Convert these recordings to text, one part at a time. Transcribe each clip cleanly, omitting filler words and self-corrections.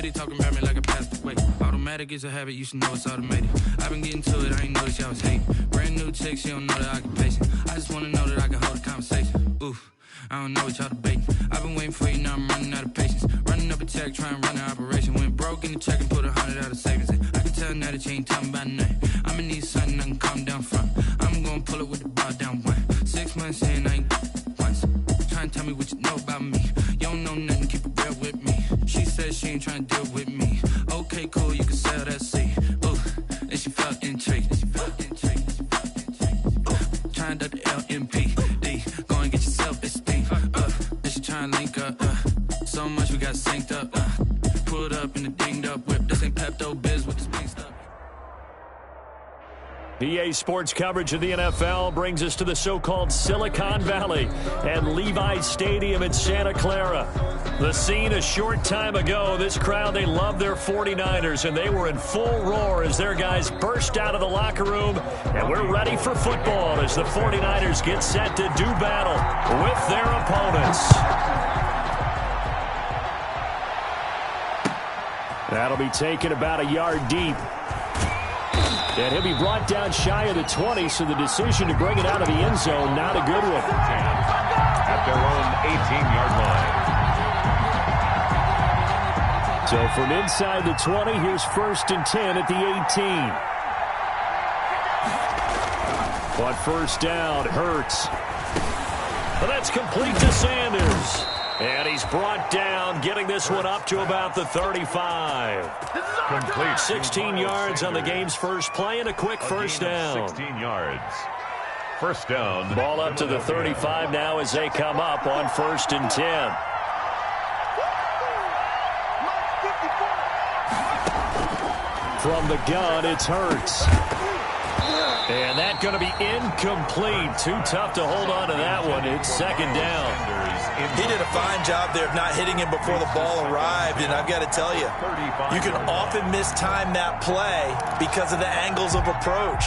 steady talking about me like I passed away. Automatic is a habit, you should know it's automated. I've been getting to it, I ain't noticed y'all was hating. Brand new chick, she don't know the occupation. I just wanna know that I can hold a conversation. Oof, I don't know what y'all debating. I've been waiting for you, now I'm running out of patience. Running up a check, trying to run an operation. Went broke in the check and put 100 out of savings in. I can tell now that you ain't talking about nothing. I'ma need something I can calm down from. I'm gonna pull it with the bar down one. 6 months in, I ain't once. Trying to tell me what you know about me. You don't know nothing, keep it real with me. She said she ain't trying to deal with me. Okay, cool, you can sell that seed. Ooh, and she felt intrigued. Trying to duck the LMPD. Go and get your self-esteem. And she trying to link up. So much we got synced up. Pulled up in the dinged up whip. This ain't Pepto-Biz with this pink stuff. EA Sports coverage of the NFL brings us to the so-called Silicon Valley and Levi's Stadium in Santa Clara. The scene a short time ago. This crowd, they love their 49ers, and they were in full roar as their guys burst out of the locker room. And we're ready for football as the 49ers get set to do battle with their opponents. That'll be taken about a yard deep. And he'll be brought down shy of the 20, so the decision to bring it out of the end zone, not a good one. At their own 18-yard line. So from inside the 20, here's 1st and 10 at the 18. On first down, Hurts. Well, that's complete to Sanders. And he's brought down, getting this one up to about the 35. Complete. 16 yards on the game's first play and a quick first down. 16 yards. First down. Ball up to the 35 now as they come up on 1st and 10. From the gun, it's Hurts. And that's going to be incomplete. Too tough to hold on to that one. It's 2nd down. He did a fine job there of not hitting him before the ball arrived, and I've got to tell you, you can often mistime that play because of the angles of approach.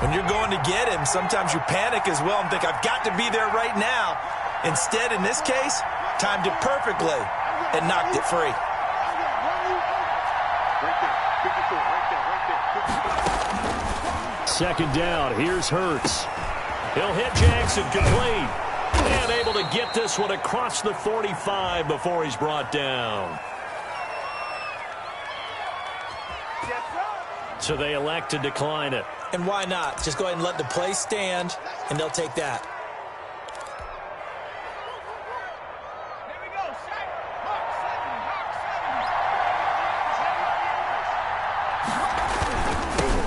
When you're going to get him, sometimes you panic as well and think, I've got to be there right now. Instead, in this case, timed it perfectly and knocked it free. Second down, here's Hurts. He'll hit Jackson complete. And able to get this one across the 45 before he's brought down. So they elect to decline it. And why not? Just go ahead and let the play stand, and they'll take that.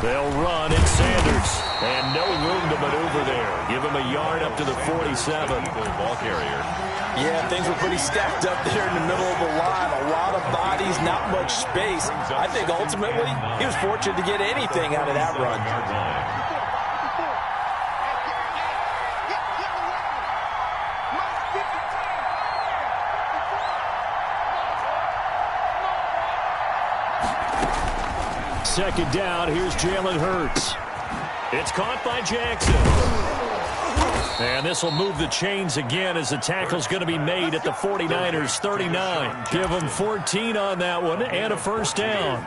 They'll run. It's Sanders. And no room to maneuver there. Give him a yard up to the 47. Ball carrier. Yeah, things were pretty stacked up there in the middle of the line. A lot of bodies, not much space. I think ultimately he was fortunate to get anything out of that run. Second down, here's Jalen Hurts. It's caught by Jackson. And this will move the chains again as the tackle's going to be made at the 49ers 39. Give them 14 on that one and a first down.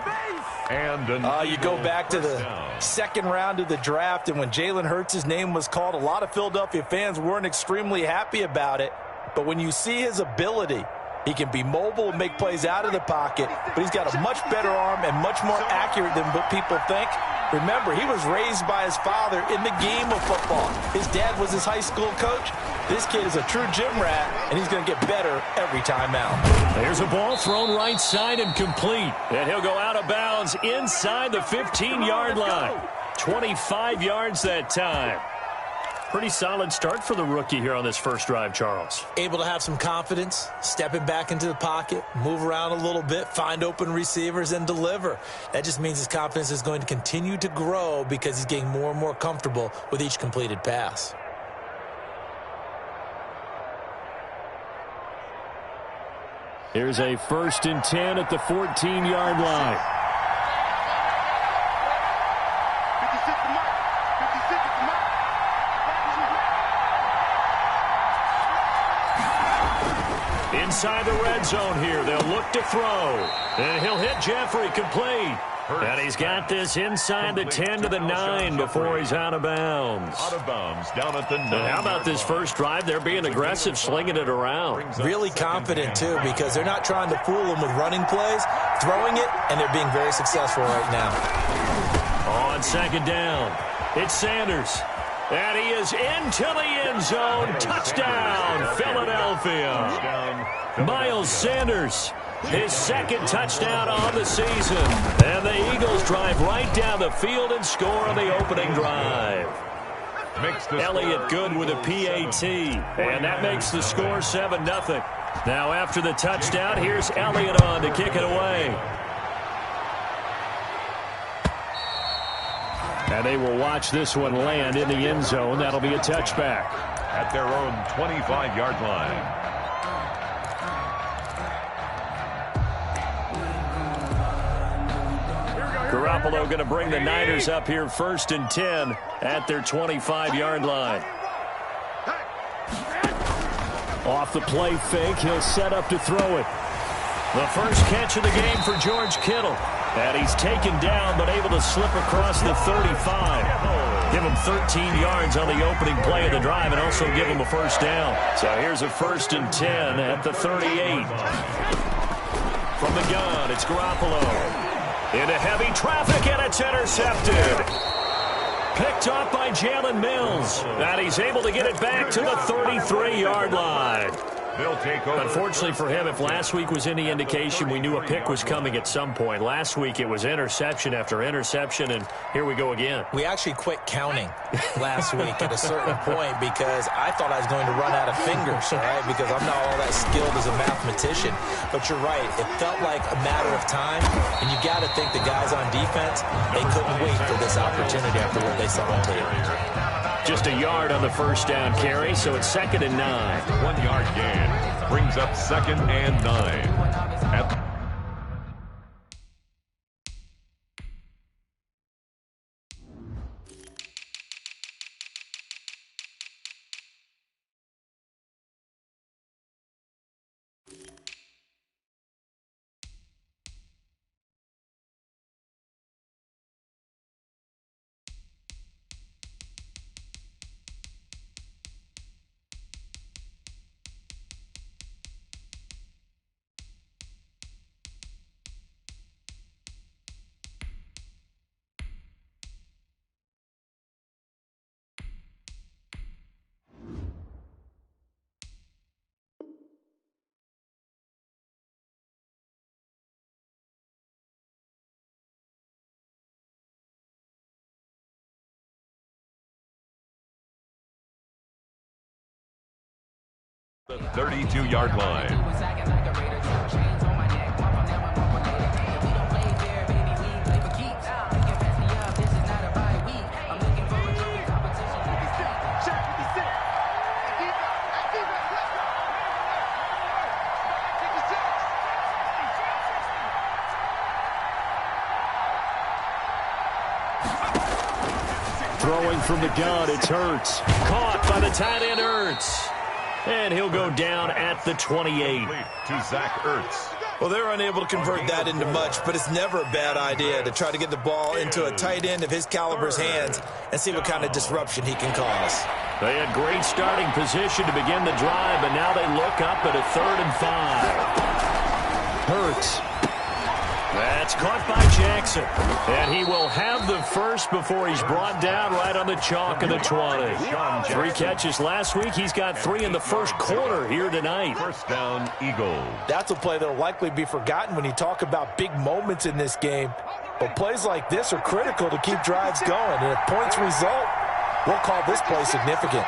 And you go back to the second round of the draft, and when Jalen Hurts' name was called, a lot of Philadelphia fans weren't extremely happy about it. But when you see his ability, he can be mobile and make plays out of the pocket, but he's got a much better arm and much more accurate than what people think. Remember, he was raised by his father in the game of football. His dad was his high school coach. This kid is a true gym rat, and he's going to get better every time out. There's a ball thrown right side and complete. And he'll go out of bounds inside the 15-yard line. 25 yards that time. Pretty solid start for the rookie here on this first drive, Charles. Able to have some confidence, stepping back into the pocket, move around a little bit, find open receivers, and deliver. That just means his confidence is going to continue to grow because he's getting more and more comfortable with each completed pass. Here's a 1st and 10 at the 14-yard line. Inside the red zone here. They'll look to throw. And he'll hit Jeffrey complete. And he's got this inside the 10 to the 9 before he's out of bounds. Out of bounds, down at the 9. And how about this first drive? They're being aggressive, slinging it around. Really confident, too, because they're not trying to fool them with running plays, throwing it, and they're being very successful right now. On second down, it's Sanders. And he is into the end zone. Touchdown, Philadelphia. Miles Sanders, his second touchdown on the season. And the Eagles drive right down the field and score on the opening drive. Elliott good with a PAT. And that makes the score 7-0. Now after the touchdown, here's Elliott on to kick it away. And they will watch this one land in the end zone. That'll be a touchback. At their own 25-yard line. Garoppolo going to bring the Niners up here 1st and 10 at their 25-yard line. Off the play fake, he'll set up to throw it. The first catch of the game for George Kittle. And he's taken down but able to slip across the 35. Give him 13 yards on the opening play of the drive and also give him a first down. So here's a 1st and 10 at the 38. From the gun, it's Garoppolo. Into heavy traffic, and it's intercepted. Picked off by Jalen Mills. And he's able to get it back to the 33-yard line. They'll take over. Unfortunately for him, if last week was any indication, we knew a pick was coming at some point. Last week it was interception after interception, and here we go again. We actually quit counting last week at a certain point because I thought I was going to run out of fingers, all right, because I'm not all that skilled as a mathematician. But you're right. It felt like a matter of time, and you got to think the guys on defense, they couldn't wait for this opportunity after what they saw on tape. Just a yard on the first down carry, so it's 2nd and 9. 1-yard gain brings up 2nd and 9. The 32-yard line. Throwing from the gun, it's Hurts. Caught by the tight end Hurts. And he'll go down at the 28. To Zach Ertz. Well, they're unable to convert that into much, but it's never a bad idea to try to get the ball into a tight end of his caliber's hands and see what kind of disruption he can cause. They had great starting position to begin the drive, but now they look up at a 3rd and 5. Hurts. That's caught by Jackson. And he will have the first before he's brought down right on the chalk of the 20. 3 catches last week. He's got 3 in the first quarter here tonight. First down, Eagles. That's a play that will likely be forgotten when you talk about big moments in this game. But plays like this are critical to keep drives going. And if points result, we'll call this play significant.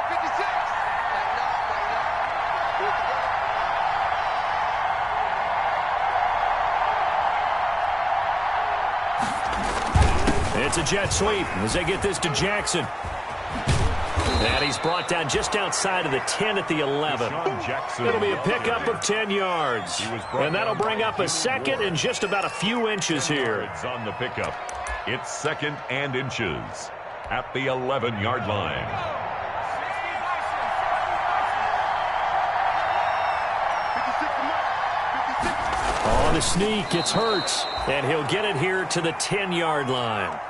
It's a jet sweep as they get this to Jackson. And he's brought down just outside of the 10 at the 11. It'll be a pickup of 10 yards. And that'll bring up a 2nd and just about a few inches here. On the pickup. It's 2nd and inches at the 11-yard line. On the sneak, it's Hurts. And he'll get it here to the 10-yard line.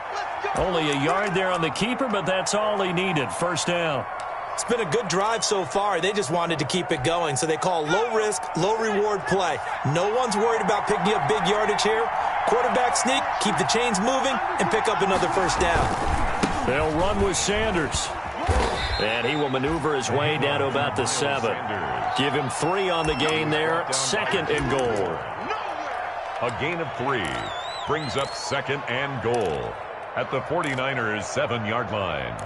Only a yard there on the keeper, but that's all he needed. First down. It's been a good drive so far. They just wanted to keep it going, so they call low-risk, low-reward play. No one's worried about picking up big yardage here. Quarterback sneak, keep the chains moving, and pick up another first down. They'll run with Sanders. And he will maneuver his way down to about the 7. Give him 3 on the gain there. 2nd and goal. A gain of 3 brings up 2nd and goal at the 49ers' 7-yard line.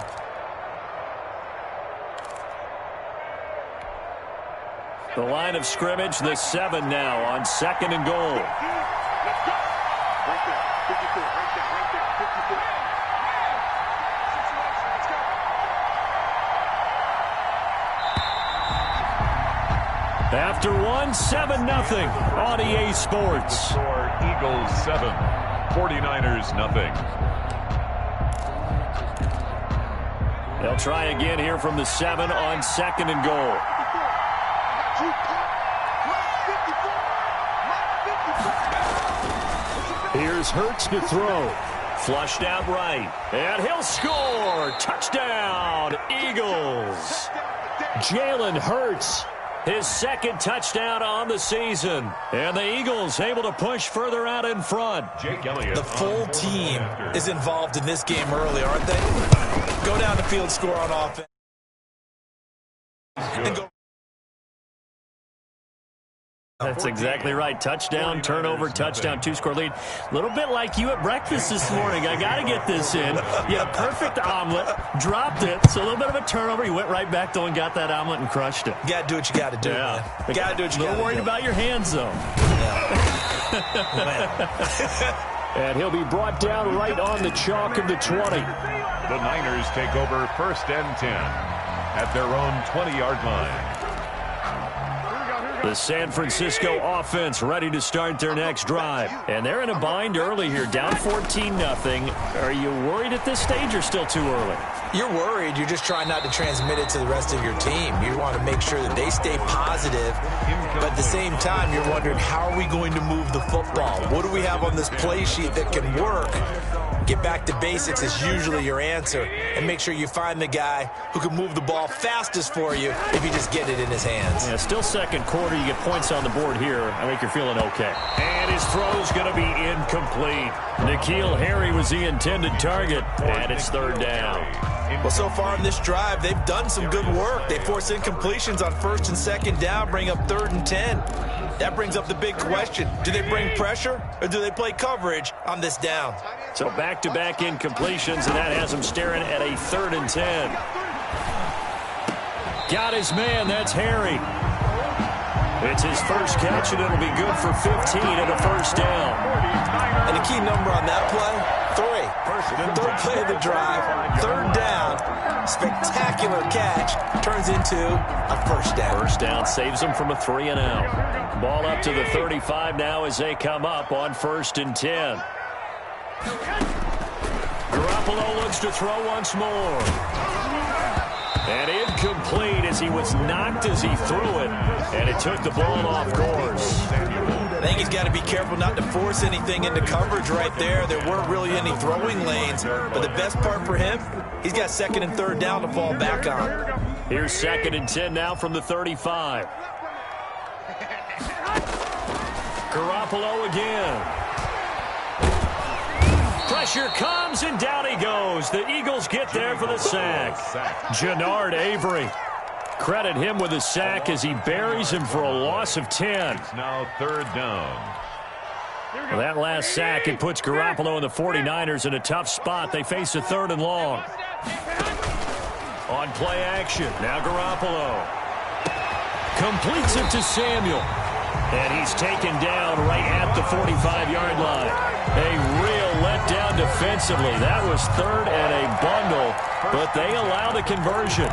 The line of scrimmage, the 7 now on 2nd and goal. After 1, 7-0 on EA Sports. Score Eagles 7, 49ers nothing. They'll try again here from the 7 on 2nd and goal. Here's Hurts to throw. Flushed out right. And he'll score. Touchdown, Eagles. Jalen Hurts, his 2nd touchdown on the season. And the Eagles able to push further out in front. The full team is involved in this game early, aren't they? Go down the field, score on offense. And go. That's exactly right. Touchdown, turnover, touchdown, 2-score lead. A little bit like you at breakfast this morning. I got to get this in. You had a perfect omelet, dropped it, so a little bit of a turnover. You went right back, though, and got that omelet and crushed it. You got to do what you got to do, man. You got to do what you got to do. A little worried about your hands, though. Yeah. And he'll be brought down right on the chalk of the 20. The Niners take over 1st and 10 at their own 20-yard line. The San Francisco offense ready to start their next drive. And they're in a bind early here, down 14-0. Are you worried at this stage or still too early? You're worried. You're just trying not to transmit it to the rest of your team. You want to make sure that they stay positive. But at the same time, you're wondering, how are we going to move the football? What do we have on this play sheet that can work? Get back to basics is usually your answer. And make sure you find the guy who can move the ball fastest for you if you just get it in his hands. Yeah, still 2nd quarter. You get points on the board here. I think you're feeling okay. And his throw's going to be incomplete. N'Keal Harry was the intended target. And it's 3rd down. Well, so far in this drive, they've done some good work. They force incompletions on 1st and 2nd down, bring up 3rd and 10. That brings up the big question. Do they bring pressure or do they play coverage on this down? So back-to-back incompletions, and that has him staring at a 3rd and 10. Got his man. That's Harry. It's his first catch, and it'll be good for 15 and a first down. And the key number on that play, 3. 3rd play of the drive, 3rd down, spectacular catch, turns into a first down. First down saves them from a 3 and out. Ball up to the 35 now as they come up on 1st and 10. Garoppolo looks to throw once more. And incomplete as he was knocked as he threw it. And it took the ball off course. I think he's got to be careful not to force anything into coverage right there. There weren't really any throwing lanes. But the best part for him, he's got 2nd and 3rd down to fall back on. Here's 2nd and 10 now from the 35. Garoppolo again. Pressure comes, and down he goes. The Eagles get there for the sack. Jannard Avery. Credit him with a sack as he buries him for a loss of 10. It's now 3rd down. Well, that last sack, it puts Garoppolo and the 49ers in a tough spot. They face a 3rd and long. On play action, now Garoppolo. Completes it to Samuel. And he's taken down right at the 45-yard line. A real letdown defensively. That was 3rd and a bundle, but they allow the conversion.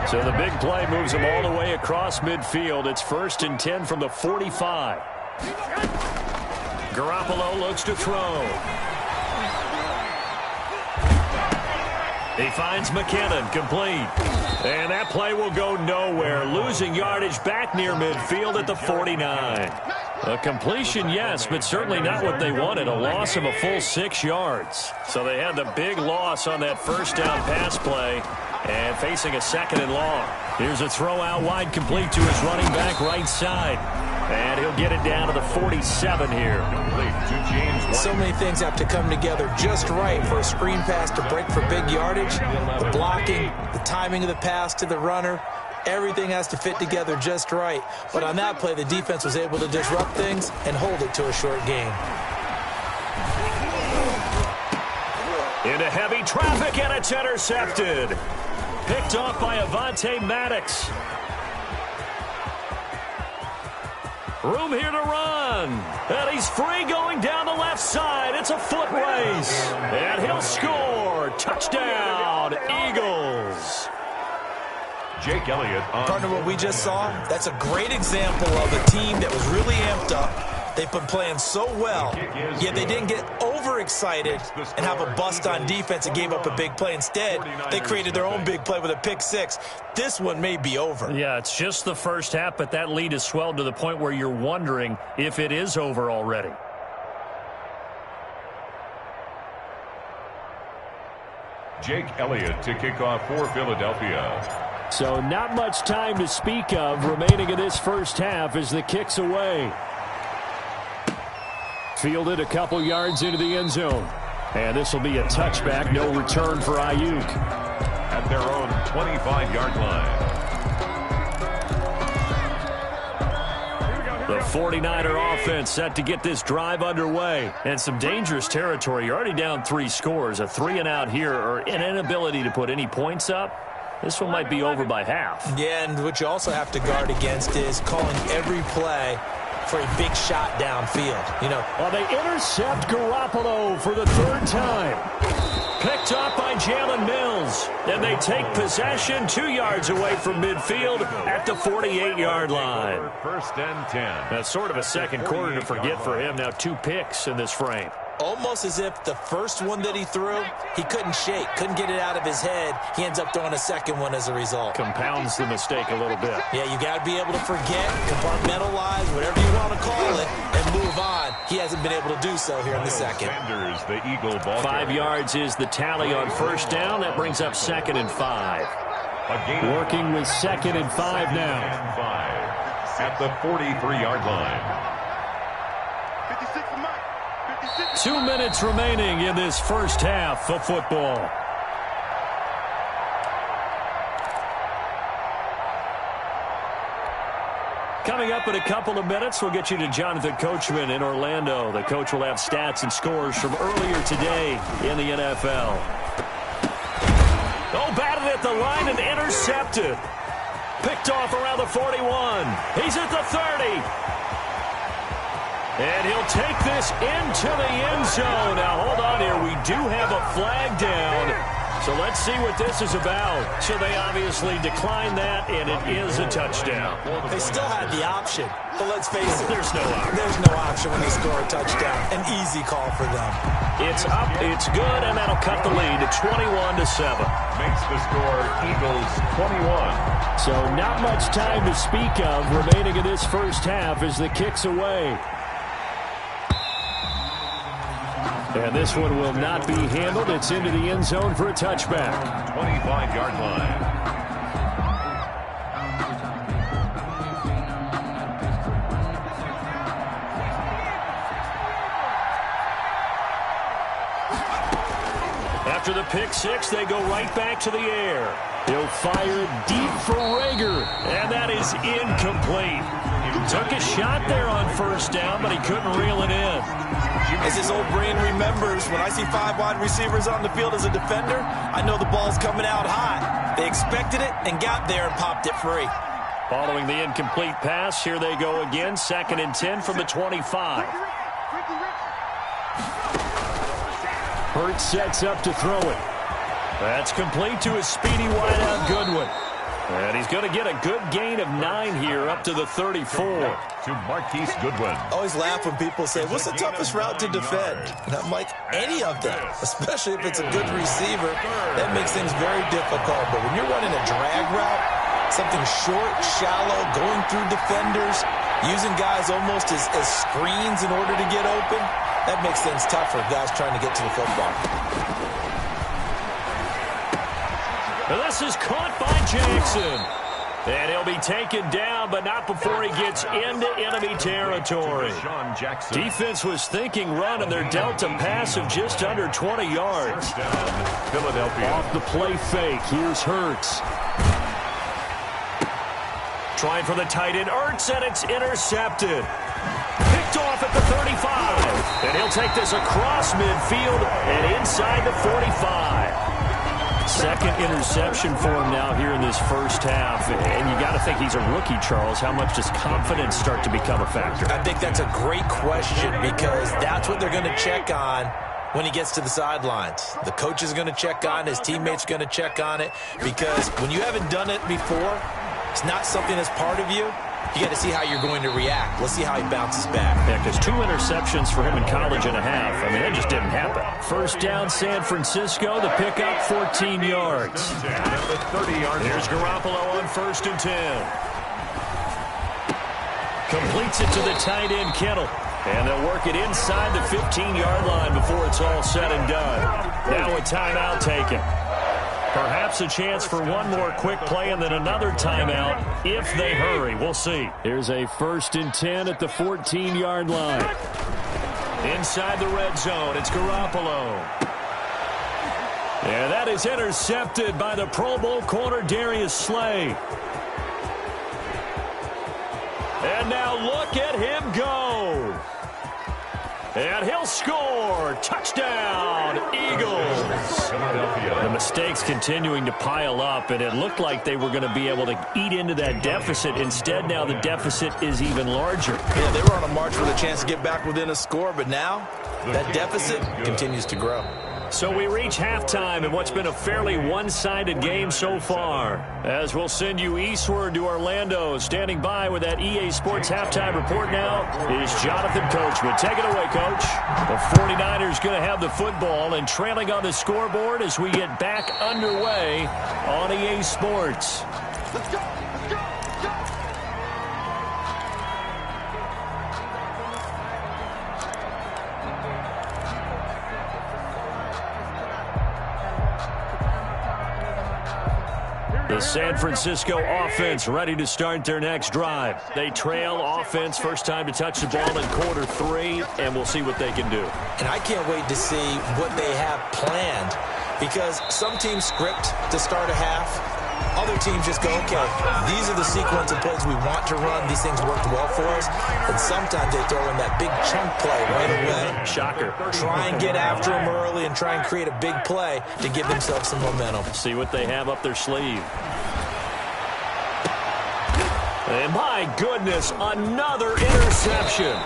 So the big play moves them all the way across midfield. It's 1st and 10 from the 45. Garoppolo looks to throw. He finds McKinnon, complete. And that play will go nowhere, losing yardage back near midfield at the 49. A completion, yes, but certainly not what they wanted, a loss of a full 6 yards. So they had the big loss on that first down pass play and facing a second and long. Here's a throw out wide, complete to his running back right side. And he'll get it down to the 47 here. So many things have to come together just right for a screen pass to break for big yardage. The blocking, the timing of the pass to the runner, everything has to fit together just right. But on that play, the defense was able to disrupt things and hold it to a short gain. Into heavy traffic, and it's intercepted. Picked off by Avonte Maddox. Room here to run. And he's free going down the left side. It's a foot race. And he'll score. Touchdown, Eagles. Jake Elliott. Partner, what we just saw, that's a great example of a team that was really amped up. They've been playing so well, yet they didn't get overexcited and have a bust on defense and gave up a big play. Instead, they created their own big play with a pick six. This one may be over. Yeah, it's just the first half, but that lead has swelled to the point where you're wondering if it is over already. Jake Elliott to kick off for Philadelphia. So not much time to speak of remaining in this first half as the kick's away. Fielded a couple yards into the end zone. And this will be a touchback, no return for Ayuk. At their own 25-yard line. The 49er offense set to get this drive underway. And some dangerous territory. You're already down 3 scores. A 3-and-out here or an inability to put any points up. This one might be over by half. Yeah, and what you also have to guard against is calling every play for a big shot downfield. Well, they intercept Garoppolo for the 3rd time. Picked up by Jalen Mills. And they take possession 2 yards away from midfield at the 48-yard line. First and 10. That's sort of a second quarter to forget for him. Now 2 picks in this frame. Almost as if the first one that he threw, he couldn't shake, couldn't get it out of his head. He ends up throwing a second one as a result. Compounds the mistake a little bit. Yeah, you got to be able to forget, compartmentalize, whatever you want to call it, and move on. He hasn't been able to do so here in the second. Sanders, the Eagle ball 5 yards is the tally on first down. That brings up 2nd and 5. Working with 2nd and 5 now. At the 43-yard line. 2 minutes remaining in this first half of football. Coming up in a couple of minutes, we'll get you to Jonathan Coachman in Orlando. The coach will have stats and scores from earlier today in the NFL. Oh, batted at the line and intercepted. Picked off around the 41. He's at the 30. And he'll take this into the end zone. Now, hold on here. We do have a flag down. So let's see what this is about. So they obviously declined that, and it is a touchdown. They still had the option, but let's face it. There's no option. There's no option when they score a touchdown. An easy call for them. It's up, it's good, and that'll cut the lead to 21-7. Makes the score Eagles 21. So not much time to speak of remaining in this first half as the kick's away. And this one will not be handled. It's into the end zone for a touchback. 25-yard line. After the pick six, they go right back to the air. He'll fire deep for Rager, and that is incomplete. Took a shot there on first down, but he couldn't reel it in. As his old brain remembers, when I see 5 wide receivers on the field as a defender, I know the ball's coming out high. They expected it and got there and popped it free. Following the incomplete pass, here they go again, 2nd and 10 from the 25. Hurts sets up to throw it. That's complete to a speedy wideout Goodwin. And he's going to get a good gain of 9 here up to the 34. To Marquise Goodwin. Always laugh when people say, what's the toughest route to defend? And I'm like, any of them, especially if it's a good receiver. That makes things very difficult. But when you're running a drag route, something short, shallow, going through defenders, using guys almost as screens in order to get open, that makes things tough for guys trying to get to the football. This is caught by Jackson. And he'll be taken down, but not before he gets into enemy territory. Defense was thinking run, and they're dealt a pass of just under 20 yards. Philadelphia. Off the play fake. Here's Hurts. Trying for the tight end, Ertz, and it's intercepted. Picked off at the 35. And he'll take this across midfield and inside the 45. Second interception for him now here in this first half. And you got to think he's a rookie, Charles. How much does confidence start to become a factor? I think that's a great question because that's what they're going to check on when he gets to the sidelines. The coach is going to check on it. His teammates are going to check on it because when you haven't done it before, it's not something that's part of you. You got to see how you're going to react. Let's see how he bounces back. Yeah, because 2 interceptions for him in college and a half. I mean, that just didn't happen. First down, San Francisco. The pickup, 14 yards. Here's Garoppolo on 1st and 10. Completes it to the tight end, Kittle. And they'll work it inside the 15-yard line before it's all said and done. Now a timeout taken. Perhaps a chance for one more quick play and then another timeout if they hurry. We'll see. Here's a 1st and 10 at the 14-yard line. Inside the red zone, it's Garoppolo. Yeah, that is intercepted by the Pro Bowl corner Darius Slay. And now look at him go. And he'll score. Touchdown, Eagles. The mistakes continuing to pile up, and it looked like they were going to be able to eat into that deficit. Instead, now the deficit is even larger. Yeah, they were on a march with a chance to get back within a score, but now that deficit continues to grow. So we reach halftime in what's been a fairly one-sided game so far. As we'll send you eastward to Orlando. Standing by with that EA Sports halftime report now is Jonathan Coachman. Take it away, Coach. The 49ers going to have the football and trailing on the scoreboard as we get back underway on EA Sports. Let's go. The San Francisco offense ready to start their next drive. They trail offense, first time to touch the ball in quarter 3, and we'll see what they can do. And I can't wait to see what they have planned because some teams script to start a half. Other teams just go, okay, these are the sequence of plays we want to run. These things worked well for us. And sometimes they throw in that big chunk play right away. Shocker. Try and get after them early and try and create a big play to give themselves some momentum. See what they have up their sleeve. And my goodness, another interception.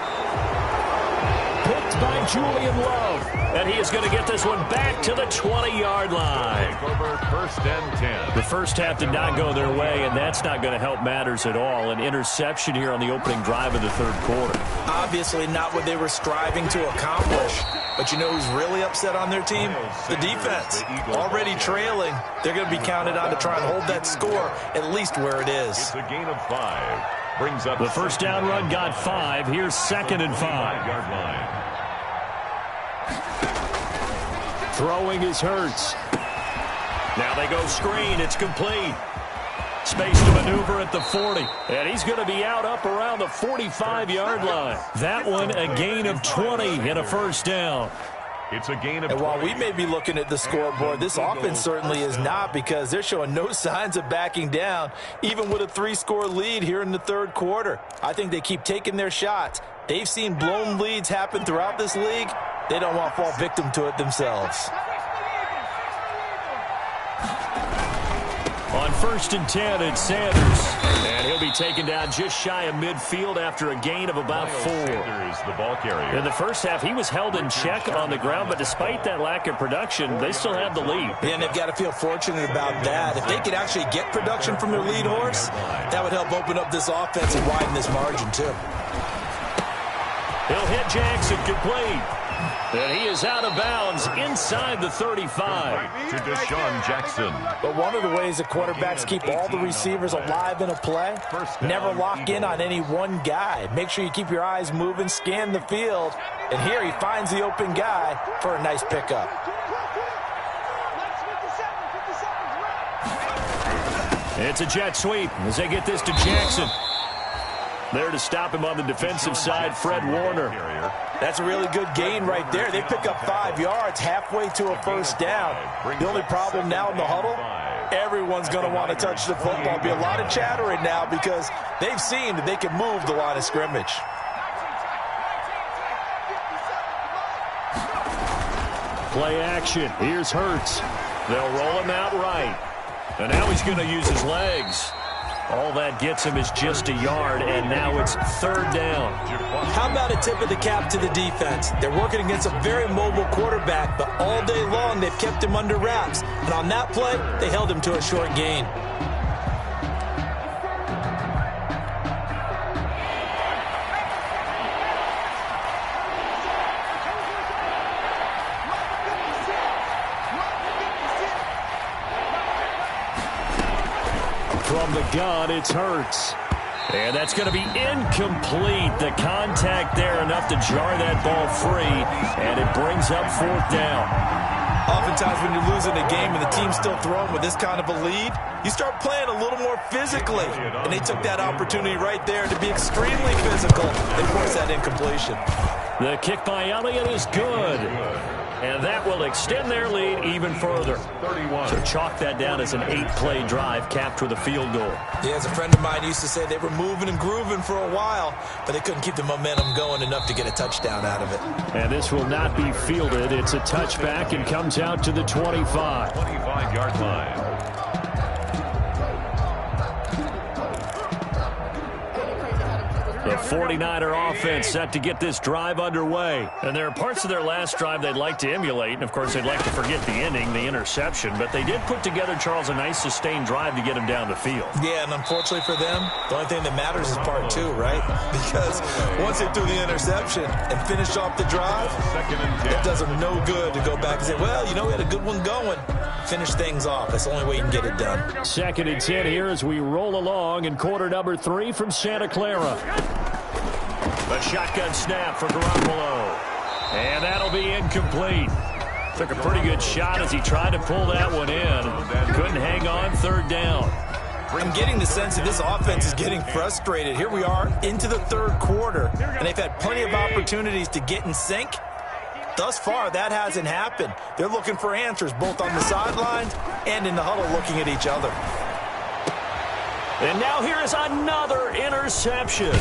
Picked by Julian Love. And he is going to get this one back to the 20-yard line. Over 1st and 10. The first half did not go their way, and that's not going to help matters at all. An interception here on the opening drive of the third quarter. Obviously not what they were striving to accomplish. But you know who's really upset on their team? The defense. Already trailing. They're going to be counted on to try and hold that score at least where it is. It's a gain of 5. Brings up the first down run got 5. Here's 2nd and 5. Yard line. Throwing is Hurts. Now they go screen. It's complete. Space to maneuver at the 40. And he's going to be out up around the 45-yard line. That one a gain of 20 and a first down. It's a gain of 20. And while we may be looking at the scoreboard, this offense certainly is not because they're showing no signs of backing down, even with a 3-score lead here in the third quarter. I think they keep taking their shots. They've seen blown leads happen throughout this league. They don't want to fall victim to it themselves. On 1st and 10, it's Sanders. And he'll be taken down just shy of midfield after a gain of about 4. Sanders, the ball carrier. In the first half, he was held in check on the ground, but despite that lack of production, they still have the lead. Yeah, and they've got to feel fortunate about that. If they could actually get production from their lead horse, that would help open up this offense and widen this margin, too. He'll hit Jackson complete. And he is out of bounds inside the 35. To Deshaun Jackson. But one of the ways that quarterbacks keep all the receivers alive in a play, never lock in on any one guy. Make sure you keep your eyes moving, scan the field. And here he finds the open guy for a nice pickup. It's a jet sweep as they get this to Jackson. There to stop him on the defensive side, Fred Warner. That's a really good gain right there. They pick up 5 yards halfway to a first down. The only problem now in the huddle, everyone's going to want to touch the football. There'll be a lot of chattering now because they've seen that they can move the line of scrimmage. Play action. Here's Hurts. They'll roll him out right. And now he's going to use his legs. All that gets him is just a yard, and now it's 3rd down. How about a tip of the cap to the defense? They're working against a very mobile quarterback, but all day long they've kept him under wraps. And on that play, they held him to a short gain. From the gun, it's Hurts. And that's going to be incomplete. The contact there enough to jar that ball free, and it brings up 4th down. Oftentimes when you're losing a game and the team's still throwing with this kind of a lead, you start playing a little more physically. And they took that opportunity right there to be extremely physical and force that incompletion. The kick by Elliott is good. And that will extend their lead even further. 31. So chalk that down as an 8-play drive capped with a field goal. Yeah, as a friend of mine used to say, they were moving and grooving for a while, but they couldn't keep the momentum going enough to get a touchdown out of it. And this will not be fielded. It's a touchback and comes out to the 25. 25-yard line. The 49er offense set to get this drive underway. And there are parts of their last drive they'd like to emulate. And, of course, they'd like to forget the ending, the interception. But they did put together, Charles, a nice sustained drive to get him down the field. Yeah, and unfortunately for them, the only thing that matters is part 2, right? Because once they threw the interception and finished off the drive, it does them no good to go back and say, well, you know, we had a good one going. Finish things off. That's the only way you can get it done. 2nd and 10 here as we roll along in quarter number 3 from Santa Clara. A shotgun snap for Garoppolo. And that'll be incomplete. Took a pretty good shot as he tried to pull that one in. Couldn't hang on, 3rd down. I'm getting the sense that this offense is getting frustrated. Here we are into the 3rd quarter, and they've had plenty of opportunities to get in sync. Thus far, that hasn't happened. They're looking for answers both on the sidelines and in the huddle looking at each other. And now here is another interception.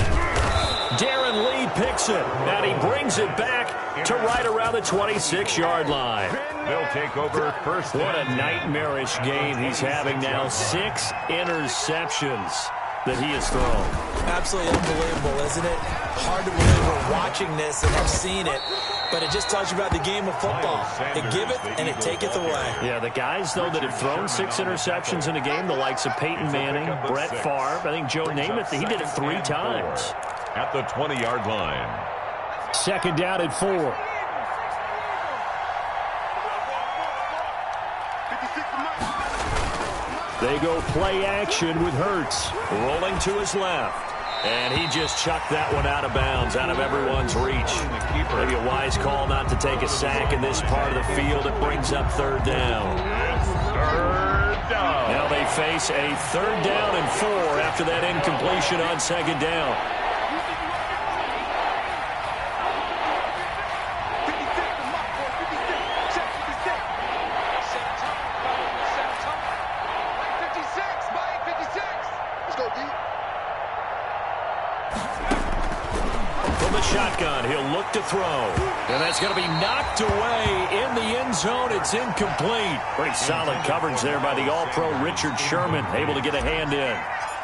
Darren Lee picks it, and he brings it back to right around the 26-yard line. They'll take over first. What a nightmarish game he's having now. 6 interceptions that he has thrown. Absolutely unbelievable, isn't it? Hard to believe we're watching this and have seen it, but it just tells you about the game of football. It giveth and it taketh away. Yeah, the guys, though, that have thrown 6 interceptions in a game, the likes of Peyton Manning, Brett Favre, I think Joe Namath, he did it 3 times. At the 20-yard line. 2nd down and 4. They go play action with Hurts. Rolling to his left. And he just chucked that one out of bounds, out of everyone's reach. Maybe a wise call not to take a sack in this part of the field. It brings up 3rd down. Third down. Now they face a 3rd down and 4 after that incompletion on 2nd down. shotgun. He'll look to throw. And that's going to be knocked away in the end zone. It's incomplete. Pretty solid coverage there by the All-Pro Richard Sherman, able to get a hand in.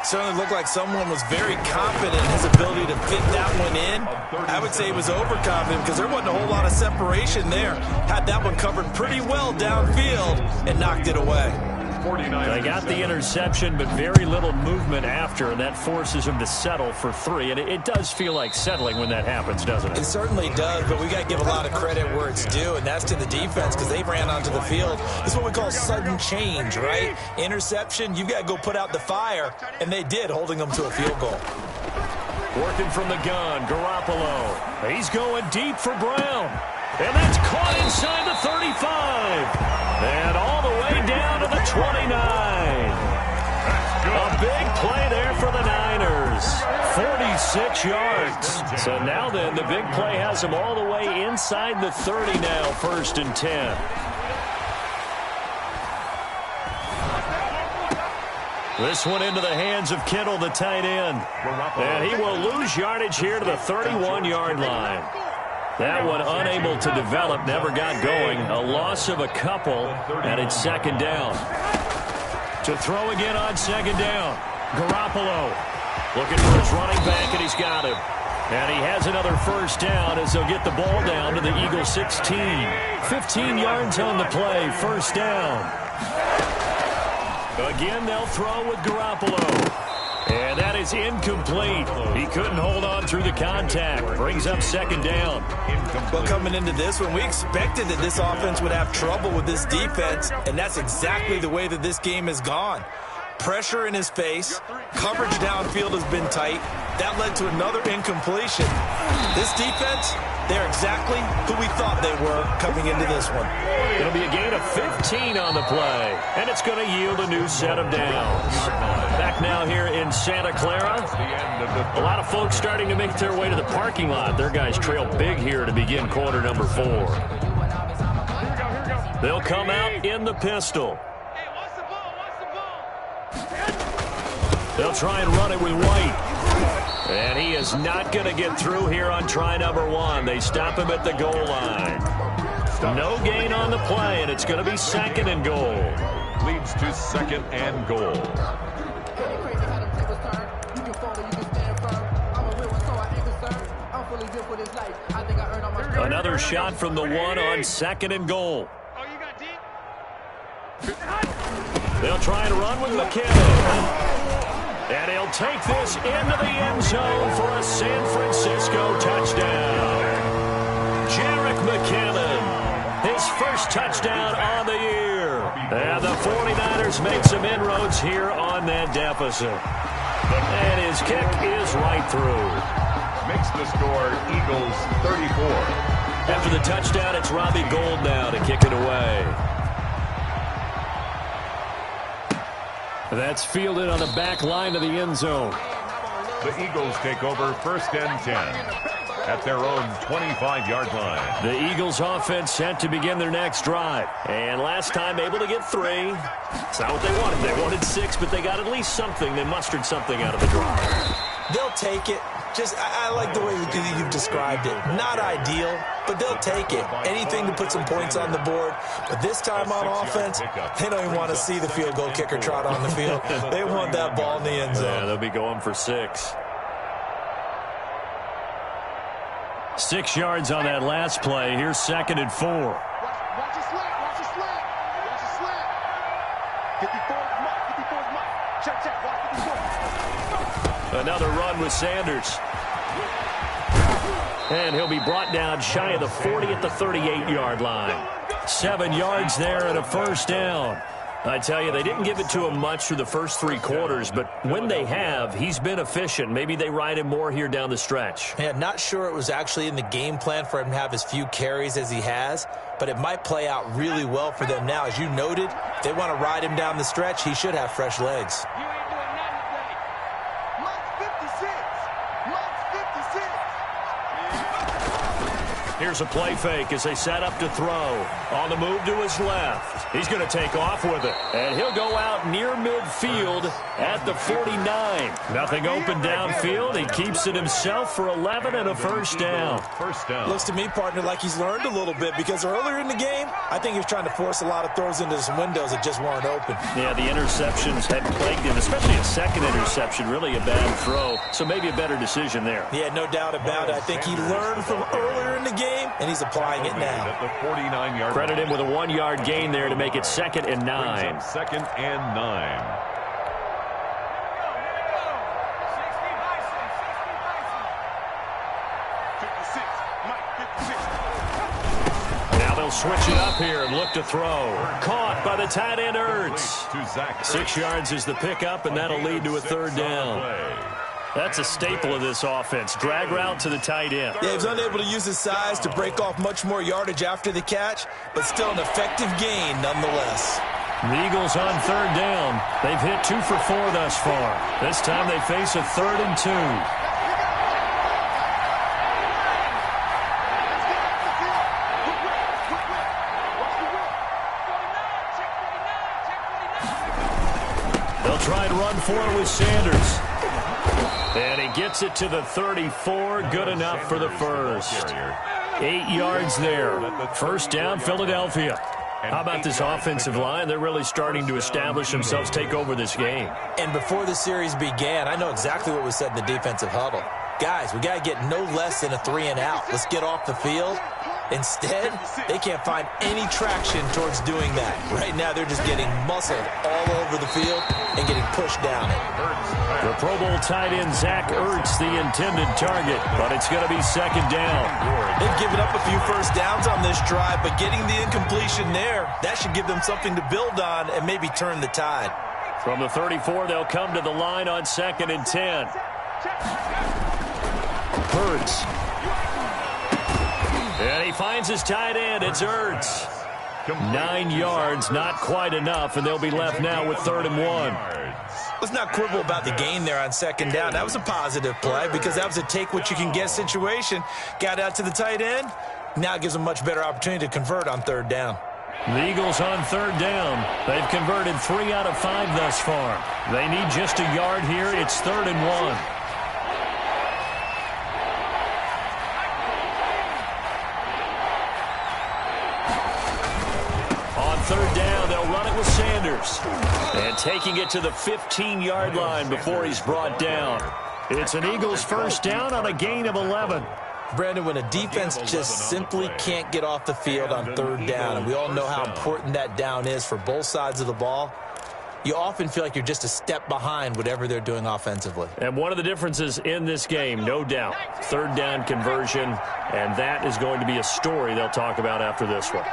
Certainly looked like someone was very confident in his ability to fit that one in. I would say he was overconfident because there wasn't a whole lot of separation there. Had that one covered pretty well downfield and knocked it away. They got the interception, but very little movement after, and that forces him to settle for 3. And it does feel like settling when that happens, doesn't it? It certainly does, but we got to give a lot of credit where it's due, and that's to the defense because they ran onto the field. This is what we call sudden change, right? Interception, you've got to go put out the fire, and they did, holding them to a field goal. Working from the gun, Garoppolo. He's going deep for Brown. And that's caught inside the 35. And all the way down to the 29. A big play there for the Niners. 46 yards. So now then, the big play has them all the way inside the 30 now, 1st and 10. This one into the hands of Kittle, the tight end. And he will lose yardage here to the 31-yard line. That one unable to develop, never got going. A loss of a couple, and it's 2nd down. To throw again on 2nd down. Garoppolo looking for his running back, and he's got him. And he has another 1st down as they'll get the ball down to the Eagles 16. 15 yards on the play, 1st down. Again, they'll throw with Garoppolo. And that is incomplete. He couldn't hold on through the contact. Brings up 2nd down. Well, coming into this one, we expected that this offense would have trouble with this defense, and that's exactly the way that this game has gone. Pressure in his face. Coverage downfield has been tight. That led to another incompletion. This defense, they're exactly who we thought they were coming into this one. It'll be a gain of 15 on the play, and it's going to yield a new set of downs. Back now here in Santa Clara. A lot of folks starting to make their way to the parking lot. Their guys trail big here to begin quarter number 4. They'll come out in the pistol. They'll try and run it with White. And he is not going to get through here on try number 1. They stop him at the goal line. No gain on the play, and it's going to be 2nd and goal. Leads to 2nd and goal. Another shot from the 1 on 2nd and goal. They'll try and run with McKinnon. And he'll take this into the end zone for a San Francisco touchdown. Jerick McKinnon, his 1st touchdown on the year. And the 49ers make some inroads here on that deficit. And his kick is right through. Makes the score Eagles 34. After the touchdown, it's Robbie Gould now to kick it away. That's fielded on the back line of the end zone. The Eagles take over 1st and 10 at their own 25-yard line. The Eagles offense set to begin their next drive. And last time able to get 3. It's not what they wanted. They wanted 6, but they got at least something. They mustered something out of the drive. They'll take it. I like the way you've described it. Not ideal, but they'll take it. Anything to put some points on the board. But this time on offense, they don't even want to see the field goal kicker trot on the field. They want that ball in the end zone. Yeah, they'll be going for 6. 6 yards on that last play. Here's 2nd and 4. Watch your slant. Watch your slant. Watch your slant. 54's mark. 54's mark. Check. Watch 54. Another run with Sanders. And he'll be brought down shy of the 40 at the 38-yard line. 7 yards there and a 1st down. I tell you, they didn't give it to him much through the first 3 quarters, but when they have, he's been efficient. Maybe they ride him more here down the stretch. Yeah, not sure it was actually in the game plan for him to have as few carries as he has, but it might play out really well for them now. As you noted, if they want to ride him down the stretch, he should have fresh legs. Here's a play fake as they set up to throw. On the move to his left. He's going to take off with it. And he'll go out near midfield at the 49. Nothing open downfield. He keeps it himself for 11 and a first down. Looks to me, partner, like he's learned a little bit because earlier in the game, I think he was trying to force a lot of throws into some windows that just weren't open. Yeah, the interceptions had plagued him, especially a second interception. Really a bad throw. So maybe a better decision there. Yeah, no doubt about it. I think he learned from earlier in the game, and he's applying it now. At the 49-yard Credit him with a 1-yard gain there to make it 2nd and 9. 2nd and 9. Now they'll switch it up here and look to throw. Caught by the tight end Ertz. 6 yards is the pickup, and that'll lead to a 3rd down. That's a staple of this offense. Drag route to the tight end. Yeah, he was unable to use his size to break off much more yardage after the catch, but still an effective gain nonetheless. The Eagles on 3rd down. They've hit 2 for 4 thus far. This time they face a 3rd and 2. They'll try and run for it with Sanders. And he gets it to the 34. Good enough for the first. 8 yards there. 1st down, Philadelphia. How about this offensive line? They're really starting to establish themselves, take over this game. And before the series began, I know exactly what was said in the defensive huddle. Guys, we got to get no less than a 3 and out. Let's get off the field. Instead, they can't find any traction towards doing that. Right now, they're just getting muscled all over the field and getting pushed down it. The Pro Bowl tight end Zach Ertz, the intended target, but it's going to be 2nd down. They've given up a few first downs on this drive, but getting the incompletion there, that should give them something to build on and maybe turn the tide. From the 34, they'll come to the line on 2nd and 10. Hurts. And he finds his tight end. It's Ertz. 9 yards, not quite enough, and they'll be left now with 3rd and 1. Let's not quibble about the gain there on 2nd down. That was a positive play because that was a take-what-you-can-get situation. Got out to the tight end. Now it gives them a much better opportunity to convert on 3rd down. The Eagles on 3rd down. They've converted 3 out of 5 thus far. They need just a yard here. It's 3rd and 1. On 3rd down, they'll run it with Sanders. And taking it to the 15-yard line before he's brought down. It's an Eagles 1st down on a gain of 11. Brandon, when a defense just simply can't get off the field on 3rd down, and we all know how important that down is for both sides of the ball, you often feel like you're just a step behind whatever they're doing offensively. And one of the differences in this game, no doubt, 3rd down conversion, and that is going to be a story they'll talk about after this one.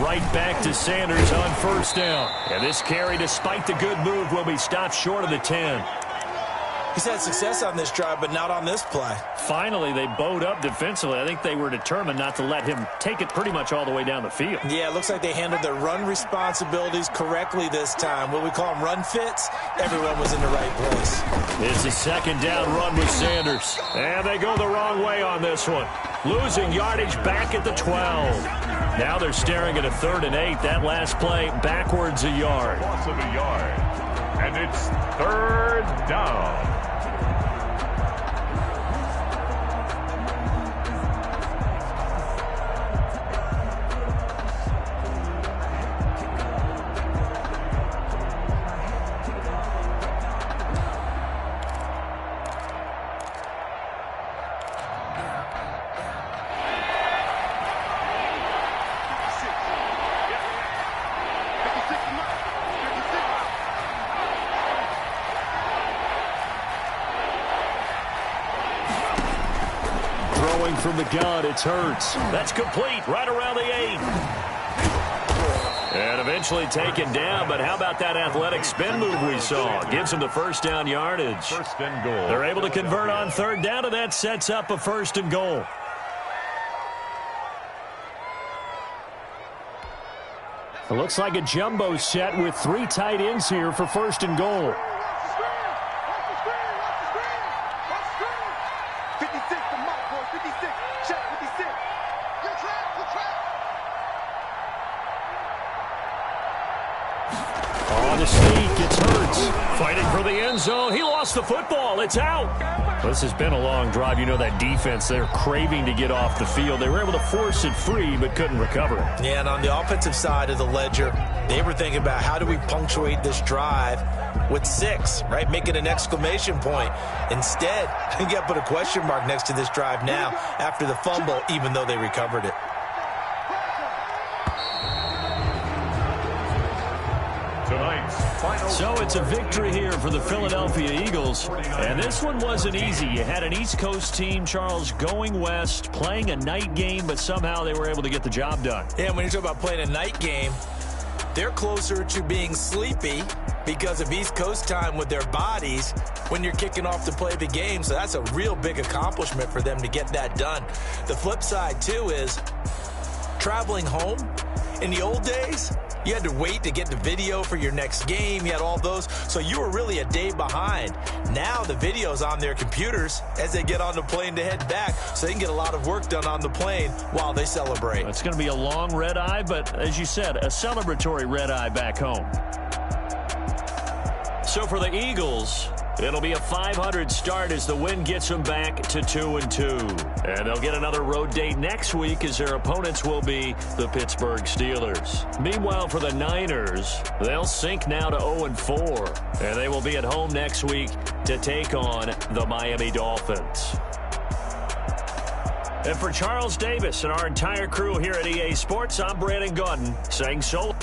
Right back to Sanders on 1st down. And this carry, despite the good move, will be stopped short of the 10. He's had success on this drive, but not on this play. Finally, they bowed up defensively. I think they were determined not to let him take it pretty much all the way down the field. Yeah, it looks like they handled their run responsibilities correctly this time. What we call them run fits, everyone was in the right place. It's a 2nd down run with Sanders. And they go the wrong way on this one. Losing yardage back at the 12. Now they're staring at a 3rd and 8. That last play backwards a yard. Loss of a yard. And it's 3rd down. From the gun, it's Hurts. That's complete right around the 8. And eventually taken down, but how about that athletic spin move we saw? Gives him the 1st down yardage. 1st and goal. They're able to convert on 3rd down, and that sets up a 1st and goal. It looks like a jumbo set with 3 tight ends here for 1st and goal. 56 to Mike, boy. 56. Check 56. You're trapped. You're trapped. On the sneak, it's Hurts. Fighting for the end zone. He lost the football. It's out. This has been a long drive. You know that defense, they're craving to get off the field. They were able to force it free, but couldn't recover it. Yeah, and on the offensive side of the ledger, they were thinking about how do we punctuate this drive with 6, right? Make it an exclamation point. Instead, you got to put a question mark next to this drive now after the fumble, even though they recovered it. So it's a victory here for the Philadelphia Eagles. And this one wasn't easy. You had an East Coast team, Charles, going west, playing a night game, but somehow they were able to get the job done. Yeah, when you talk about playing a night game, they're closer to being sleepy because of East Coast time with their bodies when you're kicking off to play the game. So that's a real big accomplishment for them to get that done. The flip side, too, is traveling home. In the old days, you had to wait to get the video for your next game. You had all those. So you were really a day behind. Now the video's on their computers as they get on the plane to head back. So they can get a lot of work done on the plane while they celebrate. It's going to be a long red eye, but as you said, a celebratory red eye back home. So for the Eagles, it'll be a 500 start as the win gets them back to 2-2. And they'll get another road date next week as their opponents will be the Pittsburgh Steelers. Meanwhile, for the Niners, they'll sink now to 0-4. And they will be at home next week to take on the Miami Dolphins. And for Charles Davis and our entire crew here at EA Sports, I'm Brandon Gaudin saying so.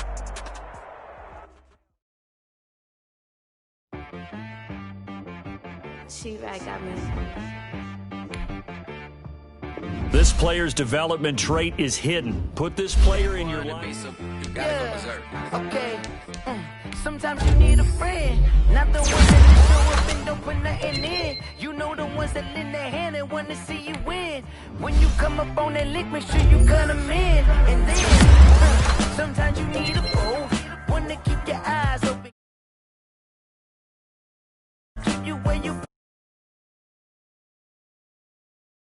This player's development trait is hidden. Put this player in your life. Okay. Sometimes you need a friend, not the ones that show up and don't put nothing in. You know the ones that lend their hand and want to see you win. When you come up on that lick, make sure you cut them in.